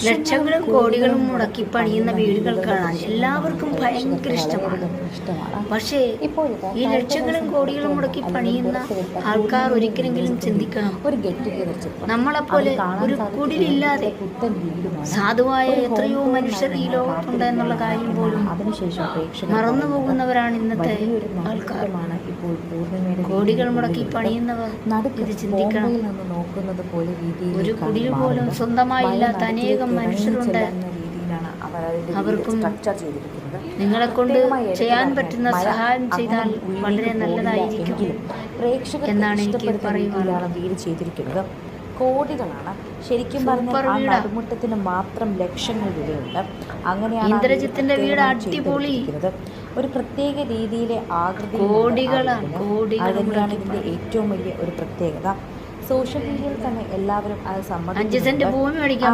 ലക്ഷങ്ങളും കോടികളും മുടക്കി പണിയുന്ന വീടുകൾ കാണാൻ എല്ലാവർക്കും ഭയങ്കര ഇഷ്ടമാണ്. പക്ഷേ ഈ ലക്ഷങ്ങളും കോടികളും മുടക്കി പണിയുന്ന ആൾക്കാർ ഒരിക്കലെങ്കിലും ചിന്തിക്കണം, നമ്മളെപ്പോലെ ഒരു കുടിലില്ലാതെ സാധുവായ എത്രയോ മനുഷ്യർ ഈ ലോകത്തുണ്ട് എന്നുള്ള കാര്യം പോലും മറന്നുപോകുന്നവരാണ് ഇന്നത്തെ ആൾക്കാർ. കോടികൾ മുടക്കി പണിയുന്നവർ ഇത് ചിന്തിക്കണം. ഒരു കുടിൽ പോലും സ്വന്തമായില്ലാത്ത അനേകം മനുഷ്യരുണ്ട്. അവർക്കും നിങ്ങളെ കൊണ്ട് ചെയ്യാൻ പറ്റുന്ന സഹായം ചെയ്താൽ വളരെ നല്ലതായിരിക്കും എന്നാണ് എനിക്ക് പറയുവാനുള്ളത്. കോടികളാണ് ശരിക്കും പറഞ്ഞാൽ നടുമുറ്റത്തിന് മാത്രം ലക്ഷങ്ങൾ വിലയുണ്ട്. അങ്ങനെയാണ് ഇന്ദ്രജിത്തിന്റെ വീട് അടിപൊളി, ഒരു പ്രത്യേക രീതിയിലെ ആകൃതി, കോടികളാണ് ഇതിന്റെ ഏറ്റവും വലിയ ഒരു പ്രത്യേകത. സോഷ്യൽ മീഡിയയിൽ തന്നെ എല്ലാവരും അത് സമ്മതിക്കുന്നുണ്ട്. 5 സെന്റ് ഭൂമി മേടിക്കാൻ